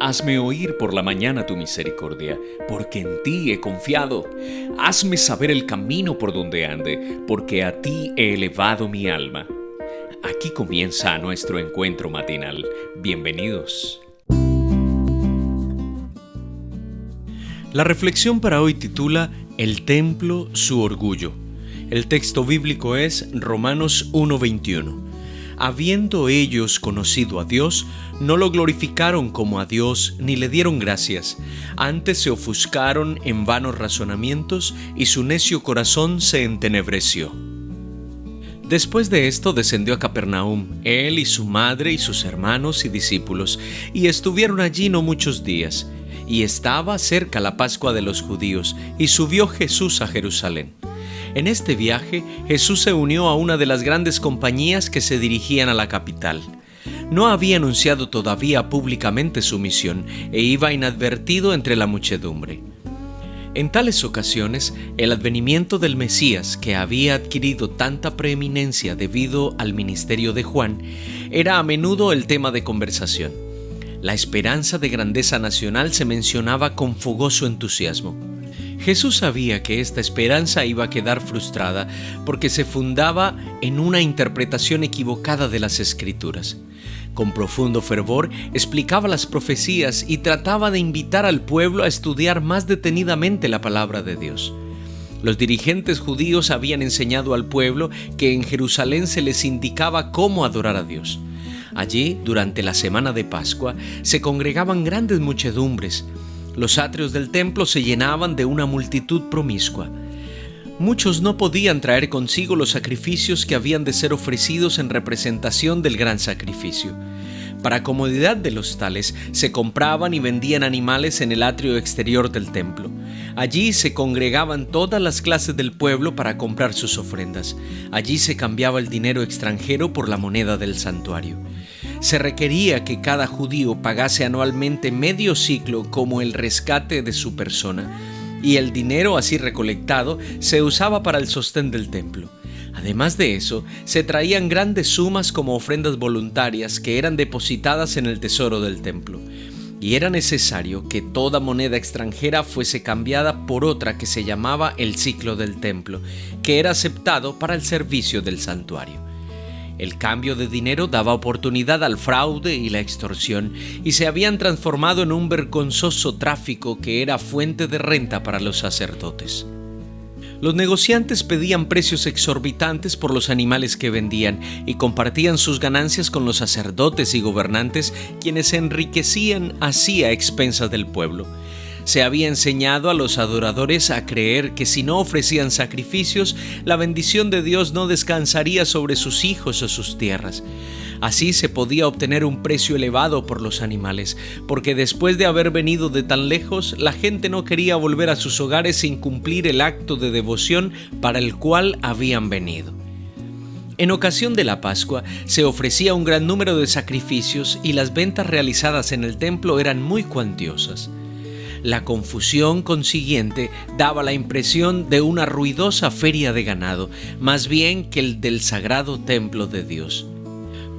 Hazme oír por la mañana tu misericordia, porque en ti he confiado. Hazme saber el camino por donde ande, porque a ti he elevado mi alma. Aquí comienza nuestro encuentro matinal. Bienvenidos. La reflexión para hoy titula El templo, su orgullo. El texto bíblico es Romanos 1:21. Habiendo ellos conocido a Dios, no lo glorificaron como a Dios ni le dieron gracias. Antes se ofuscaron en vanos razonamientos y su necio corazón se entenebreció. Después de esto descendió a Capernaum, él y su madre y sus hermanos y discípulos, y estuvieron allí no muchos días. Y estaba cerca la Pascua de los judíos, y subió Jesús a Jerusalén. En este viaje, Jesús se unió a una de las grandes compañías que se dirigían a la capital. No había anunciado todavía públicamente su misión e iba inadvertido entre la muchedumbre. En tales ocasiones, el advenimiento del Mesías, que había adquirido tanta preeminencia debido al ministerio de Juan, era a menudo el tema de conversación. La esperanza de grandeza nacional se mencionaba con fogoso entusiasmo. Jesús sabía que esta esperanza iba a quedar frustrada porque se fundaba en una interpretación equivocada de las Escrituras. Con profundo fervor explicaba las profecías y trataba de invitar al pueblo a estudiar más detenidamente la palabra de Dios. Los dirigentes judíos habían enseñado al pueblo que en Jerusalén se les indicaba cómo adorar a Dios. Allí, durante la semana de Pascua, se congregaban grandes muchedumbres. Los atrios del templo se llenaban de una multitud promiscua. Muchos no podían traer consigo los sacrificios que habían de ser ofrecidos en representación del gran sacrificio. Para comodidad de los tales, se compraban y vendían animales en el atrio exterior del templo. Allí se congregaban todas las clases del pueblo para comprar sus ofrendas. Allí se cambiaba el dinero extranjero por la moneda del santuario. Se requería que cada judío pagase anualmente medio siclo como el rescate de su persona, y el dinero así recolectado se usaba para el sostén del templo. Además de eso, se traían grandes sumas como ofrendas voluntarias que eran depositadas en el tesoro del templo, y era necesario que toda moneda extranjera fuese cambiada por otra que se llamaba el siclo del templo, que era aceptado para el servicio del santuario. El cambio de dinero daba oportunidad al fraude y la extorsión, y se habían transformado en un vergonzoso tráfico que era fuente de renta para los sacerdotes. Los negociantes pedían precios exorbitantes por los animales que vendían y compartían sus ganancias con los sacerdotes y gobernantes, quienes se enriquecían así a expensas del pueblo. Se había enseñado a los adoradores a creer que si no ofrecían sacrificios, la bendición de Dios no descansaría sobre sus hijos o sus tierras. Así se podía obtener un precio elevado por los animales, porque después de haber venido de tan lejos, la gente no quería volver a sus hogares sin cumplir el acto de devoción para el cual habían venido. En ocasión de la Pascua, se ofrecía un gran número de sacrificios y las ventas realizadas en el templo eran muy cuantiosas. La confusión consiguiente daba la impresión de una ruidosa feria de ganado, más bien que el del sagrado templo de Dios.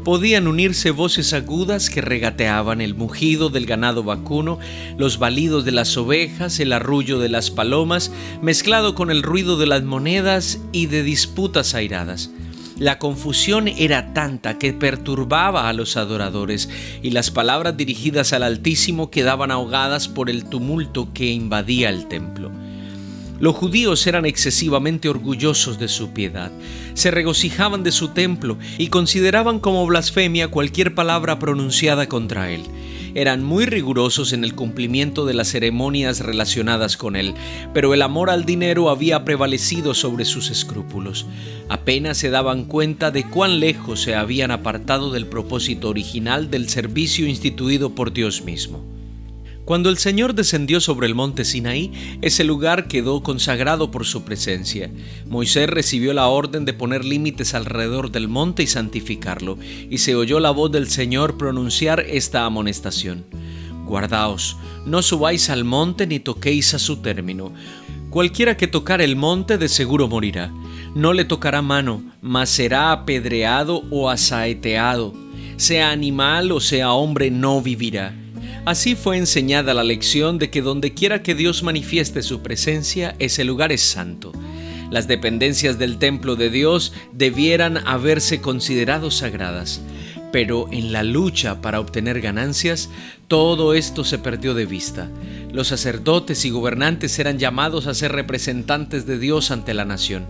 Podían unirse voces agudas que regateaban, el mugido del ganado vacuno, los balidos de las ovejas, el arrullo de las palomas, mezclado con el ruido de las monedas y de disputas airadas. La confusión era tanta que perturbaba a los adoradores, y las palabras dirigidas al Altísimo quedaban ahogadas por el tumulto que invadía el templo. Los judíos eran excesivamente orgullosos de su piedad, se regocijaban de su templo y consideraban como blasfemia cualquier palabra pronunciada contra él. Eran muy rigurosos en el cumplimiento de las ceremonias relacionadas con él, pero el amor al dinero había prevalecido sobre sus escrúpulos. Apenas se daban cuenta de cuán lejos se habían apartado del propósito original del servicio instituido por Dios mismo. Cuando el Señor descendió sobre el monte Sinaí, ese lugar quedó consagrado por su presencia. Moisés recibió la orden de poner límites alrededor del monte y santificarlo, y se oyó la voz del Señor pronunciar esta amonestación: Guardaos, no subáis al monte ni toquéis a su término. Cualquiera que tocare el monte de seguro morirá. No le tocará mano, mas será apedreado o asaeteado. Sea animal o sea hombre, no vivirá. Así fue enseñada la lección de que donde quiera que Dios manifieste su presencia, ese lugar es santo. Las dependencias del templo de Dios debieran haberse considerado sagradas, pero en la lucha para obtener ganancias, todo esto se perdió de vista. Los sacerdotes y gobernantes eran llamados a ser representantes de Dios ante la nación.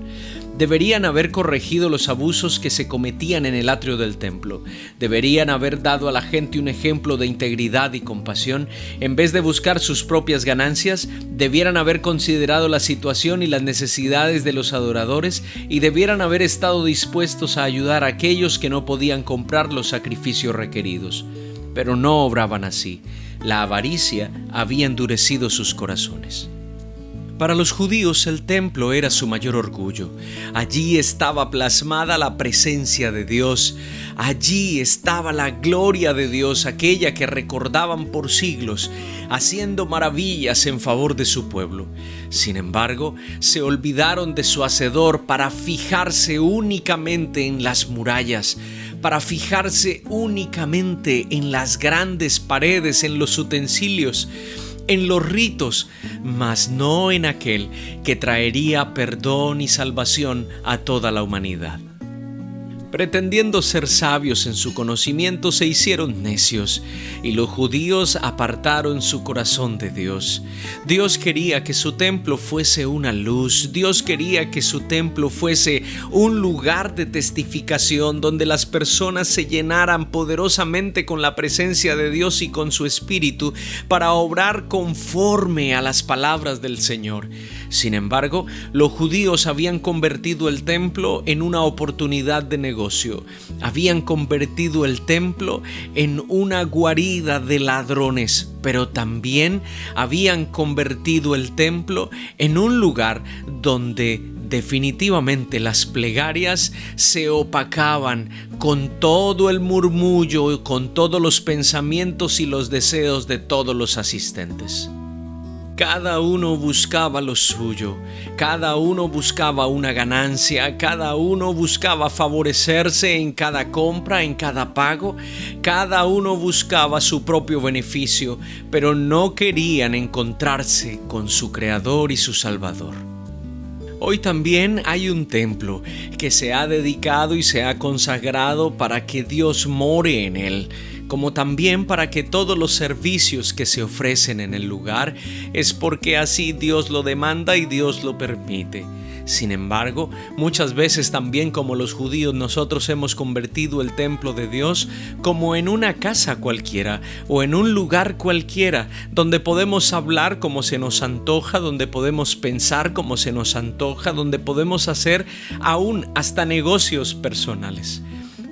Deberían haber corregido los abusos que se cometían en el atrio del templo. Deberían haber dado a la gente un ejemplo de integridad y compasión. En vez de buscar sus propias ganancias, debieran haber considerado la situación y las necesidades de los adoradores y debieran haber estado dispuestos a ayudar a aquellos que no podían comprar los sacrificios requeridos. Pero no obraban así. La avaricia había endurecido sus corazones. Para los judíos el templo era su mayor orgullo. Allí estaba plasmada la presencia de Dios. Allí estaba la gloria de Dios, aquella que recordaban por siglos, haciendo maravillas en favor de su pueblo. Sin embargo, se olvidaron de su Hacedor para fijarse únicamente en las murallas, para fijarse únicamente en las grandes paredes, en los utensilios, en los ritos, mas no en aquel que traería perdón y salvación a toda la humanidad. Pretendiendo ser sabios en su conocimiento, se hicieron necios, y los judíos apartaron su corazón de Dios. Dios quería que su templo fuese una luz. Dios quería que su templo fuese un lugar de testificación donde las personas se llenaran poderosamente con la presencia de Dios y con su Espíritu para obrar conforme a las palabras del Señor. Sin embargo, los judíos habían convertido el templo en una oportunidad de negocio. Habían convertido el templo en una guarida de ladrones, pero también habían convertido el templo en un lugar donde definitivamente las plegarias se opacaban con todo el murmullo, con todos los pensamientos y los deseos de todos los asistentes. Cada uno buscaba lo suyo, cada uno buscaba una ganancia, cada uno buscaba favorecerse en cada compra, en cada pago, cada uno buscaba su propio beneficio, pero no querían encontrarse con su Creador y su Salvador. Hoy también hay un templo que se ha dedicado y se ha consagrado para que Dios more en él, como también para que todos los servicios que se ofrecen en el lugar es porque así Dios lo demanda y Dios lo permite. Sin embargo, muchas veces también como los judíos nosotros hemos convertido el templo de Dios como en una casa cualquiera o en un lugar cualquiera donde podemos hablar como se nos antoja, donde podemos pensar como se nos antoja, donde podemos hacer aún hasta negocios personales.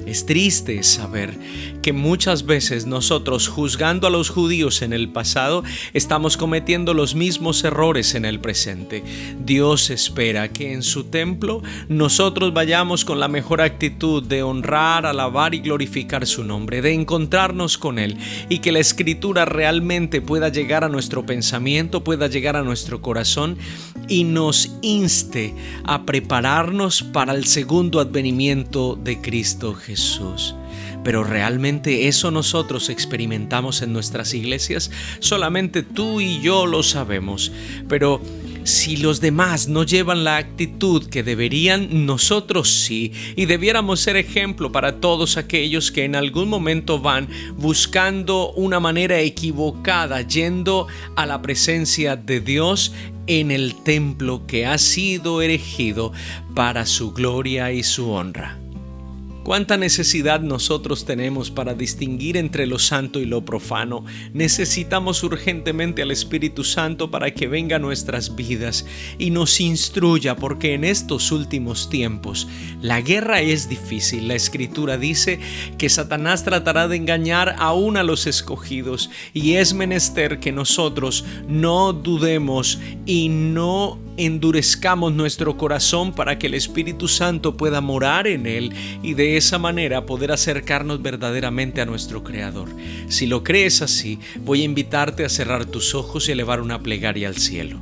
Es triste saber que muchas veces nosotros, juzgando a los judíos en el pasado, estamos cometiendo los mismos errores en el presente. Dios espera que en su templo nosotros vayamos con la mejor actitud de honrar, alabar y glorificar su nombre, de encontrarnos con Él y que la Escritura realmente pueda llegar a nuestro pensamiento, pueda llegar a nuestro corazón y nos inste a prepararnos para el segundo advenimiento de Cristo Jesús. Pero realmente eso nosotros experimentamos en nuestras iglesias, solamente tú y yo lo sabemos. Pero si los demás no llevan la actitud que deberían, nosotros sí, y debiéramos ser ejemplo para todos aquellos que en algún momento van buscando una manera equivocada, yendo a la presencia de Dios en el templo que ha sido erigido para su gloria y su honra. ¿Cuánta necesidad nosotros tenemos para distinguir entre lo santo y lo profano? Necesitamos urgentemente al Espíritu Santo para que venga a nuestras vidas y nos instruya, porque en estos últimos tiempos la guerra es difícil. La Escritura dice que Satanás tratará de engañar aún a los escogidos, y es menester que nosotros no dudemos y no endurezcamos nuestro corazón para que el Espíritu Santo pueda morar en él y de esa manera poder acercarnos verdaderamente a nuestro Creador. Si lo crees así, voy a invitarte a cerrar tus ojos y elevar una plegaria al cielo.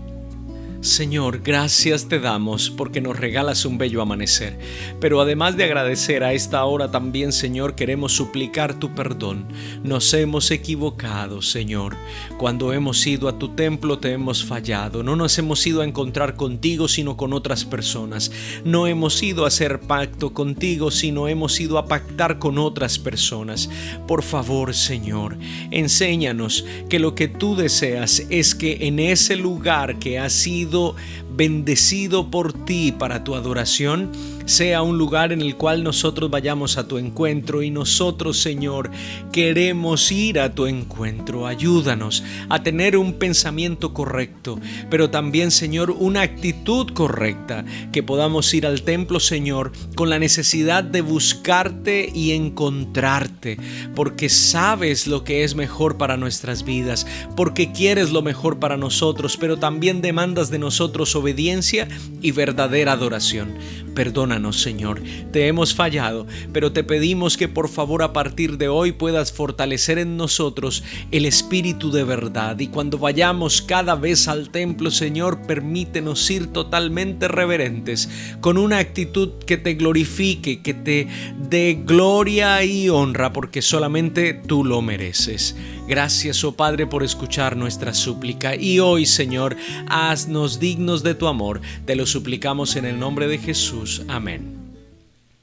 Señor, gracias te damos porque nos regalas un bello amanecer. Pero además de agradecer a esta hora también, Señor, queremos suplicar tu perdón. Nos hemos equivocado, Señor. Cuando hemos ido a tu templo te hemos fallado. No nos hemos ido a encontrar contigo, sino con otras personas. No hemos ido a hacer pacto contigo, sino hemos ido a pactar con otras personas. Por favor, Señor, enséñanos que lo que tú deseas es que en ese lugar que has sido bendecido por ti para tu adoración, sea un lugar en el cual nosotros vayamos a tu encuentro, y nosotros, Señor, queremos ir a tu encuentro. Ayúdanos a tener un pensamiento correcto, pero también, Señor, una actitud correcta, que podamos ir al templo, Señor, con la necesidad de buscarte y encontrarte, porque sabes lo que es mejor para nuestras vidas, porque quieres lo mejor para nosotros, pero también demandas de nosotros obediencia y verdadera adoración. Perdónanos, Señor, te hemos fallado, pero te pedimos que por favor a partir de hoy puedas fortalecer en nosotros el espíritu de verdad, y cuando vayamos cada vez al templo, Señor, permítenos ir totalmente reverentes, con una actitud que te glorifique, que te dé gloria y honra, porque solamente tú lo mereces. Gracias, oh Padre, por escuchar nuestra súplica, y hoy, Señor, haznos dignos de tu amor. Te lo suplicamos en el nombre de Jesús. Amén.